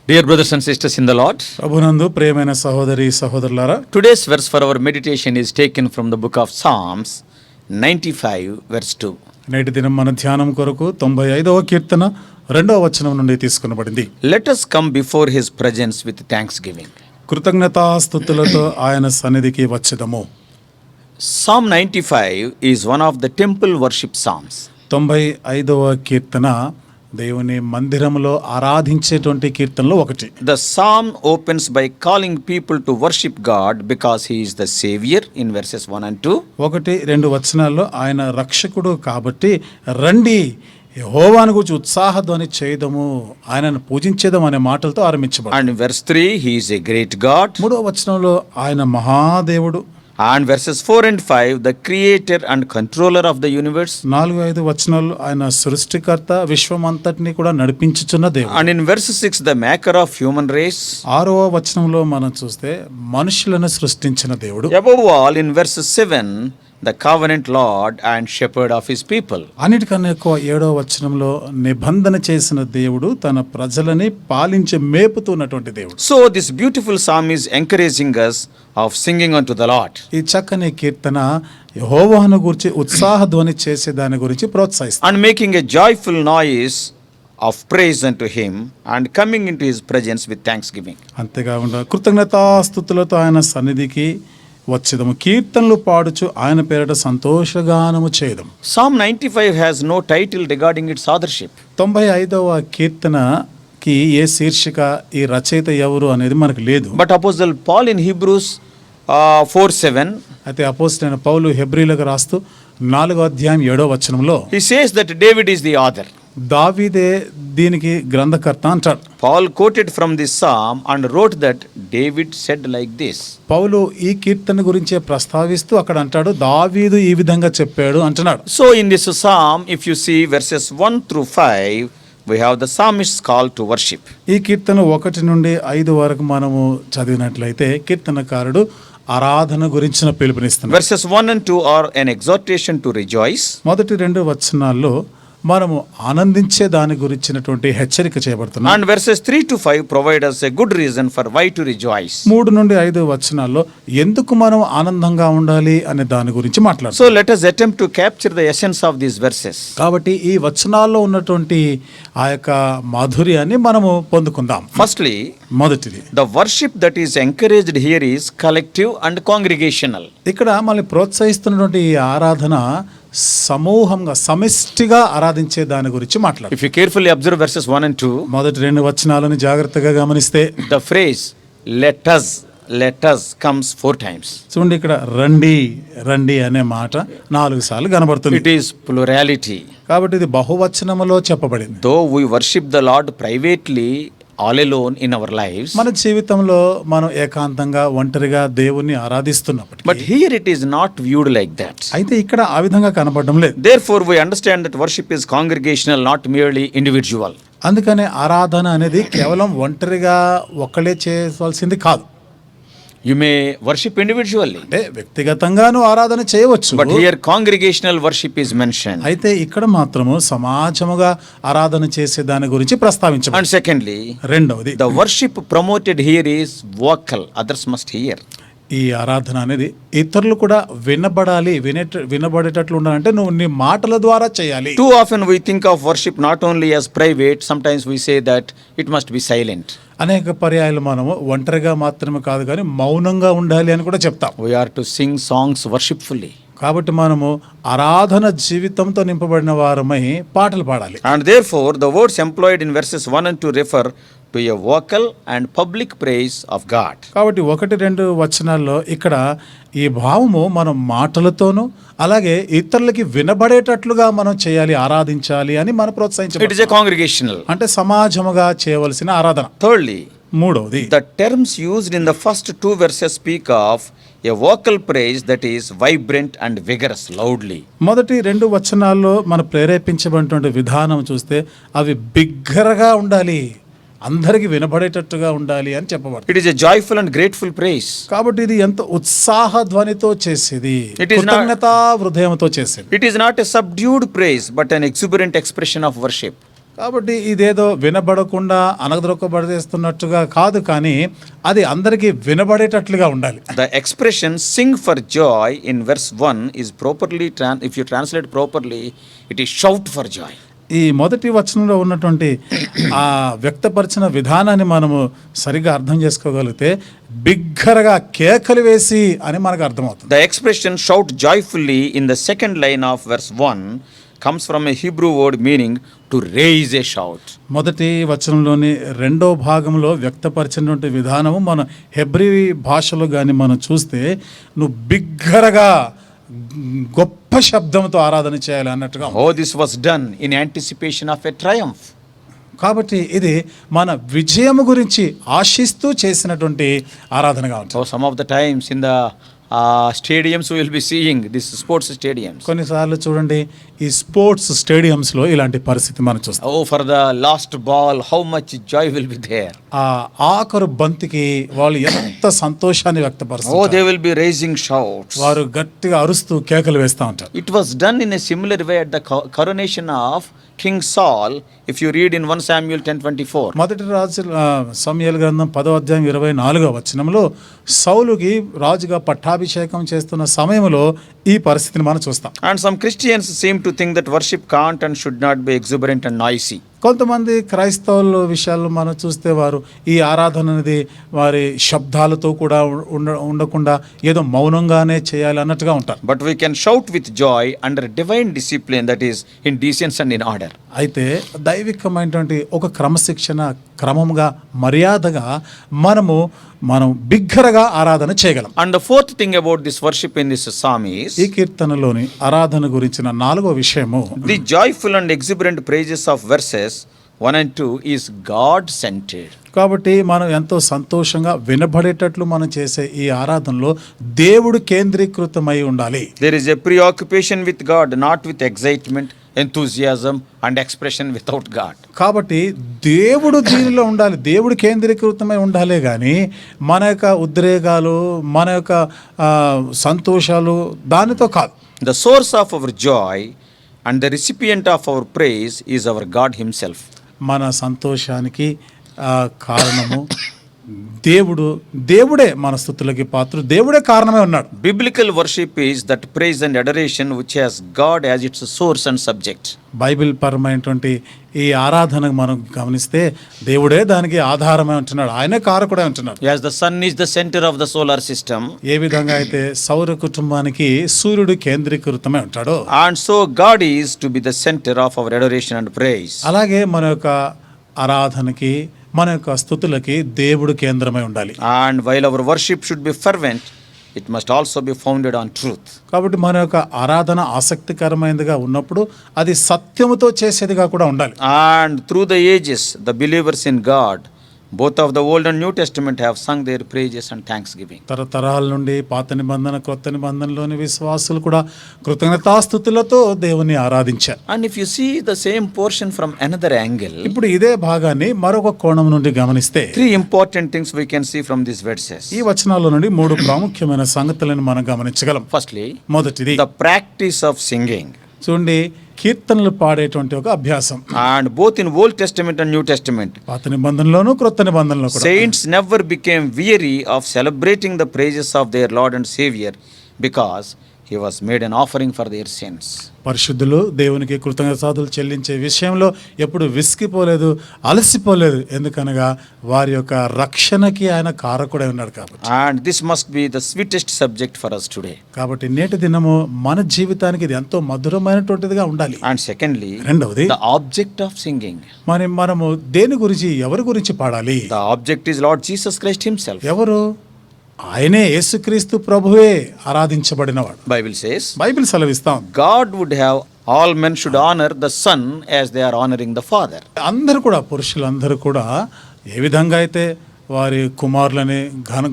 Dear brothers and sisters in the Lord, ప్రభునందు ప్రియమైన సహోదరి సహోదరులారా, today's verse for our meditation is taken from the book of Psalms 95 verse 2. నేటి దినం మన ధ్యానం కొరకు 95వ కీర్తన 2వ వచనం నుండి తీసుకొనబడింది. Let us come before his presence with thanksgiving. కృతజ్ఞతాస్తుతులతో ఆయన సన్నిధికి వచ్చెదము. Psalm 95 is one of the temple worship psalms. 95వ కీర్తన దేవుని మందిరములో ఆరాధించేటువంటి కీర్తనలో ఒకటి. The psalm opens by calling people to worship God because he is the savior in verses 1 and 2. 1-2 వచనాల్లో ఆయన రక్షకుడు కాబట్టి రండి యెహోవాను గురించి ఉత్సాహధ్వని చేయదము, ఆయనను పూజించేదము అనే మాటలతో ఆరంభించబడింది. And in verse 3 he is a great God. 3వ వచనంలో ఆయన మహాదేవుడు. And verses 4 and 5 the creator and controller of the universe. 4-5 వచనాల్లో ఆయన సృష్టికర్త, విశ్వమంతటిని కూడా నడిపించుచున్న దేవుడు. And in verse 6 the maker of human race. 6వ వచనంలో మనం చూస్తే మనుషులను సృష్టించిన దేవుడు. Above all in verse 7 the covenant lord and shepherd of his people. అన్నిటికన్నా ఎక్కువ 7వ వచనంలో నిబంధన చేసిన దేవుడు, తన ప్రజలని పాలించి మేపుతున్నటువంటి దేవుడు. So this beautiful psalm is encouraging us of singing unto the Lord. ఈ చక్కని కీర్తన యెహోవాను గురించి ఉత్సాహధ్వని చేసే దాని గురించి ప్రోత్సహిస్తుంది. And making a joyful noise of praise unto him and coming into his presence with thanksgiving. అంతేకాకుండా కృతజ్ఞతాస్తుతులతో ఆయన సన్నిధికి వచ్చేదము, కీర్తనలు పాడుచు ఆయన పేరట సంతోషగానము చేయదము. Psalm 95 has no title regarding its authorship. 95వ కీర్తనకి ఏ శీర్షిక, ఈ రచయిత ఎవరు అనేది మనకు లేదు. But Apostle Paul in Hebrews 4:7 అయితే అపోస్తలుడైన పౌలు హెబ్రీయులకు రాస్తూ 4వ అధ్యాయం 7వ వచనంలో he says that David is the author. దావీదే దీనికి గ్రంథకర్త అంటాడు. Paul quoted from this psalm and wrote that David said like this. పౌలు ఈ కీర్తన గురించే ప్రస్తావిస్తూ అక్కడ అంటాడు, దావీదు ఈ విధంగా చెప్పాడు అంటున్నాడు. So in this psalm if you see verses 1 through 5 we have the psalmist's call to worship. ఈ కీర్తన 1 నుండి 5 వరకు మనము చదివినట్లయితే కీర్తనకారుడు ఆరాధన గురించిన పిలుపునిస్తున్నాడు. Verses 1 and 2 are an exhortation to rejoice. మొదటి 2 వచనాల్లో మనము ఆనందించే దాని గురించినటువంటి హెచ్చరిక చేయబడుతున్నాం. And verses 3 to 5 provide us a good reason for why to rejoice. 3 నుండి 5 వచనాల్లో ఎందుకు మనం ఆనందంగా ఉండాలి అనే దాని గురించి మాట్లాడుతాం. So let us attempt to capture the essence of these verses. కాబట్టి ఈ వచనాల్లో ఉన్నటువంటి ఆ యొక్క మాధుర్యాన్ని మనము పొందుకుందాం. Firstly, మొదటిది, the worship that is encouraged here is collective and congregational. ఇక్కడ మనల్ని ప్రోత్సహిస్తున్నటువంటి ఈ ఆరాధన సమూహంగా, సమిష్టిగా ఆరాధించే దాని గురించి మాట్లాడు. If you carefully observe verses 1 and 2, మొదటి 2 వచనాలను జాగ్రత్తగా గమనిస్తే the phrase let us comes 4 times. చూడండి, ఇక్కడ రండి రండి అనే మాట 4 సార్లు కనబడుతుంది. It is plurality. కాబట్టి ఇది బహువచనములో చెప్పబడింది. Though we worship the Lord privately all alone in our lives, మన జీవితంలో మనం ఏకాంతంగా ఒంటరిగా దేవుణ్ణి ఆరాధిస్తున్నప్పటికీ, but here it is not viewed like that. అయితే ఇక్కడ ఆ విధంగా కనబడడం లేదు. Therefore we understand that worship is congregational, not merely individual. అందుకనే ఆరాధన అనేది కేవలం ఒంటరిగా ఒక్కలే చేయవలసింది కాదు. You may worship individually, అంటే వ్యక్తిగతంగాను ఆరాధన చేయవచ్చు. but here congregational worship is mentioned. అయితే ఇక్కడ మాత్రము సమాజముగా ఆరాధన చేసే దాని గురించి ప్రస్తావించబడింది. And secondly, రెండవది, the worship promoted here is vocal, others must hear. ఈ ఆరాధన అనేది ఇతరులు కూడా వినబడాలి, వినబడేటట్లు ఉండాలంటే నువ్వు నీ మాటల ద్వారా చేయాలి. Too often we think of worship not only as private, sometimes we say that it must be silent. అనేక పర్యాయాలు మనము ఒంటరిగా మాత్రమే కాదు కానీ మౌనంగా ఉండాలి అని కూడా చెప్తాం. We are to sing songs worshipfully. కాబట్టి మనము ఆరాధన జీవితంతో నింపబడిన వారమై పాటలు పాడాలి. And therefore the words employed in verses 1 and 2 refer to a vocal and public praise of God. కాబట్టి 1-2 వచనాల్లో ఇక్కడ ఈ భావము మనం మాటలతోనూ అలాగే ఇతరులకి వినబడేటట్లుగా మనం చేయాలి, ఆరాధించాలి అని మనం ప్రోత్సహించాలి. It is a congregational. అంటే సమాజముగా చేయవలసిన ఆరాధన. Thirdly, మూడవది, the terms used in the first 2 verses speak of a vocal praise that is vibrant and vigorous, loudly. మొదటి 2 వచనాల్లో మన ప్రేరేపించబడినటువంటి విధానం చూస్తే అవి బిగ్గరగా ఉండాలి, అందరికి వినబడేటట్టుగా ఉండాలి అని చెప్పబడుతుంది. It is a joyful and grateful praise. కాబట్టి ఇది ఎంత ఉత్సాహ ధ్వనితో చేసేది, It is not- కృతజ్ఞతా హృదయంతో చేసేది. It is not a subdued praise but an exuberant expression of worship. కాబట్టి ఇదేదో వినబడకుండా అనగదొక్కబడేస్తున్నట్టుగా కాదు, కానీ అది అందరికీ వినబడేటట్లుగా ఉండాలి. The expression sing for joy in verse 1 is properly, if you translate properly, it is shout for joy. ఈ మొదటి వచనంలో ఉన్నటువంటి ఆ వ్యక్తపరిచిన విధానాన్ని మనము సరిగా అర్థం చేసుకోగలిగితే బిగ్గరగా కేకలు వేసి అని మనకు అర్థమవుతుంది. The expression shout joyfully in the second line of verse 1 comes from a Hebrew word meaning to raise a shout. మొదటి వచనంలోని రెండో భాగంలో వ్యక్తపరిచినటువంటి విధానము మన హెబ్రీ భాషలో కానీ మనం చూస్తే నువ్వు బిగ్గరగా గొప్ప శబ్దంతో ఆరాధన చేయాలి అన్నట్టుగా. Oh, this was done in anticipation of a triumph. కాబట్టి ఇది మన విజయము గురించి ఆశిస్తూ చేసినటువంటి ఆరాధనగా ఉంటుంది. So some of the times in the stadiums we will be seeing this sports stadiums. కొన్నిసార్లు చూడండి ఈ స్పోర్ట్స్ స్టేడియంస్లో ఇలాంటి పరిస్థితి మనం చూస్తాం. Oh, for the last ball, how much joy will be there. ఆ ఆఖరు బంతికి వాళ్ళు ఎంత సంతోషాన్ని Oh, వ్యక్తపరుస్తారు. they will be raising shouts. వారు గట్టిగా అరుస్తూ కేకలు వేస్తూ ఉంటారు. It was done in a similar way at the coronation of King Saul, if you read in 1 Samuel 10:24. మొదటి రాజు సమూయేలు గ్రంథం 10:24 వచనంలో సౌలుకి రాజుగా పట్టాభిషేకం చేస్తున్న సమయంలో ఈ పరిస్థితిని మనం చూస్తాం. And some Christians seem to think that worship can't and should not be exuberant and noisy. కొంతమంది క్రైస్తవుల విషయాల్లో మనం చూస్తే వారు ఈ ఆరాధన అనేది వారి శబ్దాలతో కూడా ఉండకుండా ఏదో మౌనంగానే చేయాలి అన్నట్టుగా ఉంటారు. But we can shout with joy under divine discipline, that is in decency and in order. అయితే దైవికమైనటువంటి ఒక క్రమశిక్షణ, క్రమంగా, మర్యాదగా మనం బిగ్గరగా ఆరాధన చేయగలం. And the fourth thing about this worship in this psalm is ఈ కీర్తనలోని ఆరాధన గురించిన 4వ విషయము the joyful and exuberant praises of verses 1 and 2 is God centered. కాబట్టి మనం ఎంతో సంతోషంగా వినబడేటట్లు మనం చేసే ఈ ఆరాధనలో దేవుడు కేంద్రీకృతమై ఉండాలి. There is a preoccupation with God, not with excitement, enthusiasm and expression without God. కాబట్టి దేవుడు దీనిలో ఉండాలి, దేవుడు కేంద్రీకృతమై ఉండాలే కానీ మన యొక్క ఉద్రేకాలు, మన యొక్క సంతోషాలు దానితో కాదు. The source of our joy and the recipient of our praise is our God himself. మన సంతోషానికి కారణము దేవుడే మన స్తుతులకి పాత్రుడు, దేవుడే కారణమే ఉన్నాడు. Biblical worship is that praise and adoration which has God as its source and subject. Bible పరమైనటువంటి ఈ ఆరాధనకు మనం గమనిస్తే దేవుడే దానికి ఆధారమై ఉంటున్నాడు, ఆయనే కారకుడే ఉంటున్నాడు. As the sun is the center of the solar system, ఏ విధంగా అయితే సౌర కుటుంబానికి సూర్యుడు కేంద్రీకృతమై ఉంటాడో, and so God is to be the center of our adoration and praise. అలాగే మన యొక్క ఆరాధనకి, మన యొక్క స్తుతులకి దేవుడు కేంద్రమై ఉండాలి. And while our worship should be fervent, it must also be founded on truth. కాబట్టి మన యొక్క ఆరాధన ఆసక్తికరమైనదిగా ఉన్నప్పుడు అది సత్యముతో చేసేదిగా కూడా ఉండాలి. And through the ages, the believers in God, both of the Old and New Testament, have sung their praises and thanksgiving. తరతరాల నుండి పాత నిబంధన, క్రొత్త నిబంధనలోని విశ్వాసులు కూడా కృతజ్ఞతాస్తుతులతో దేవుని ఆరాధించారు. And if you see the same portion from another angle, ఇప్పుడు ఇదే భాగాన్ని మరొక కోణం నుండి గమనిస్తే 3 important things we can see from these verses. ఈ వచనాల నుండి 3 ప్రాముఖ్యమైన సంగతులను మనం గమనించగలం. Firstly, మొదటిది the practice of singing. చూడండి, కీర్తనలు పాడేటువంటి ఒక అభ్యాసం. And both in Old Testament and New Testament, పాత నిబంధనలోను క్రొత్త నిబంధనలో కూడా saints never became weary of celebrating the praises of their Lord and Savior because he was made an offering for their sins. పరిశుద్ధులు దేవునికి కృతజ్ఞతాస్తుతులు చెల్లించే విషయంలో ఎప్పుడు విసిగిపోలేదు, అలసిపోలేదు. ఎందుకనగా వారి యొక్క రక్షణకి ఆయన కారకుడై ఉన్నాడు కాబట్టి. And this must be the sweetest subject for us today. కాబట్టి నేటి దినము మన జీవితానికి ఇది ఎంతో మధురమైనటువంటిదిగా ఉండాలి. And secondly, రెండవది the object of singing. మనము దేని గురించి, ఎవరి గురించి పాడాలి? The object is Lord Jesus Christ himself. ఎవరు? ఆయనే యేసుక్రీస్తు ప్రభువే ఆరాధించబడినవాడు. Bible says, బైబిల్ సెలవిస్తాం, God would have all men should honor the Son as they are honoring the Father. అందరూ కూడా, పురుషులందరూ కూడా ఏ విధంగా అయితే వారి కుమారులని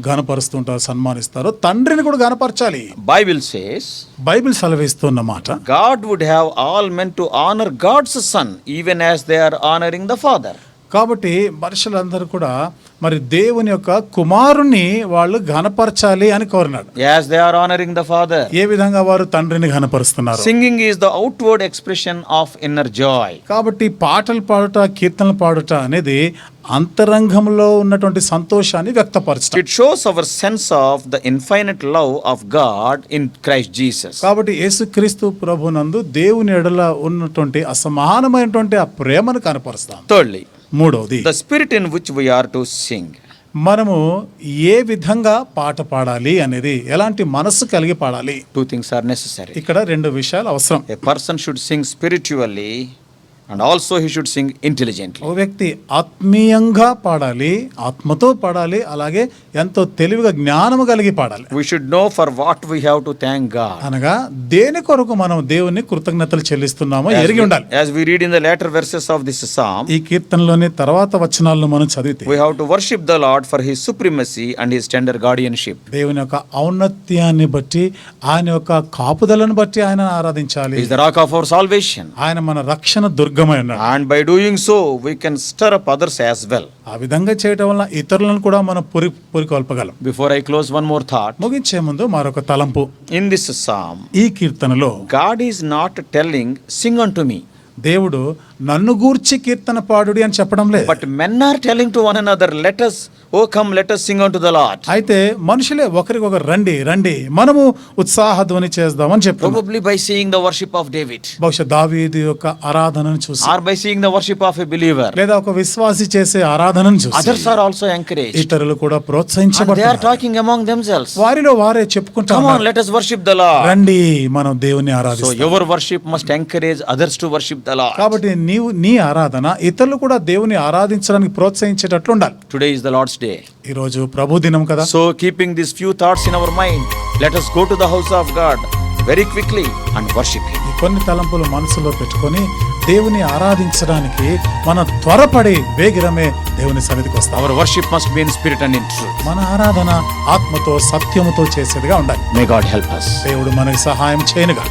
ఘనపరుస్తుంటారు, సన్మానిస్తారో తండ్రిని కూడా ఘనపరచాలి. Bible says, బైబిల్ సెలవిస్తున్న మాట, God would have all men to honor God's Son even as they are honoring the Father. కాబట్టి మనుషులందరూ కూడా మరి దేవుని యొక్క కుమారుణ్ణి వాళ్ళు ఘనపరచాలి అని కోరినాడు. As they are honoring the Father. ఏ విధంగా వారు తండ్రిని ఘనపరుస్తున్నారు? Singing is the outward expression of inner joy. కాబట్టి పాటలు పాడుట, కీర్తనలు పాడుట అనేది అంతరంగంలో ఉన్నటువంటి సంతోషాన్ని వ్యక్తపరచడం. It shows our sense of the infinite love of God in Christ Jesus. కాబట్టి యేసుక్రీస్తు ప్రభునందు దేవుని ఎడల ఉన్నటువంటి అసమానమైనటువంటి ఆ ప్రేమను కనపరుస్తాం. Thirdly, మూడవది, the spirit in which we are to sing. మనము ఏ విధంగా పాట పాడాలి అనేది, ఎలాంటి మనస్సు కలిగి పాడాలి. Two things are necessary. ఇక్కడ రెండు విషయాలు అవసరం. A person should sing spiritually and also he should sing intelligently. ఓ వ్యక్తి ఆత్మీయంగా పాడాలి, ఆత్మతో పాడాలి, అలాగే ఎంతో తెలివిగా జ్ఞానము కలిగి పాడాలి. We should know for what we have to thank God. అనగా దేని కొరకు మనం దేవుని కృతజ్ఞతలు చెల్లిస్తున్నామో ఎరిగి ఉండాలి. As we read in the latter verses of this psalm, ఈ కీర్తనలోని తర్వాత వచనాలను మనం చదివితే we have to worship the Lord for his supremacy and his tender guardianship. దేవుని యొక్క ఔన్నత్యాన్ని బట్టి, ఆయన యొక్క కాపుదలను బట్టి ఆయన ఆరాధించాలి. He is the rock of our salvation. ఆయన మన రక్షణ దుర్గమై ఉన్నాడు. And by doing so, we can stir up others as well. ఆ విధంగా చేయటం వల్ల ఇతరులను కూడా మనం పురికొల్పగలం. Before I close, one more thought. ముగించే ముందు మరొక తలంపు. In this psalm, ఈ కీర్తనలో God is not telling, sing unto me. దేవుడు నన్ను గూర్చి కీర్తన పాడుడి అని చెప్పడం లేదు. But men are telling to one another, let us, oh come, let us sing unto the Lord. అయితే మనుషులే ఒకరికొకరు రండి రండి మనము ఉత్సాహధ్వని చేద్దామని చెప్తున్నారు. Probably by seeing the worship of David. బహుశా దావీదు యొక్క ఆరాధనను చూసి, Or by seeing the worship of a believer. లేదా ఒక విశ్వాసి చేసే ఆరాధనను చూసి Others are also encouraged. ఇతరులు కూడా And they are ప్రోత్సహించబడుతున్నారు. talking among themselves. వారిలో వారే Come on, చెప్పుకుంటారు, let us worship the Lord. రండి మనం దేవుని So ఆరాధిస్తాం. your worship must encourage others to worship the Lord. కాబట్టి నీ ఆరాధన ఇతరులు కూడా దేవుని ఆరాధించడానికి ప్రోత్సహించేటట్లు ఉండాలి. Today is the Lord's day. ఈ రోజు ప్రభు దినం కదా. So keeping these few thoughts in our mind, let us go to the house of God very quickly and worship Him. ఈ కొన్ని తలంపులు మనసులో పెట్టుకొని దేవుని ఆరాధించడానికి మనం త్వరపడి వేగిరమే దేవుని సన్నిధికి వస్తాం. Our worship must be in spirit and in truth. మన ఆరాధన ఆత్మతో సత్యముతో చేసేదిగా ఉండాలి. May God help us. దేవుడు మనకి సహాయం చేయనుగా.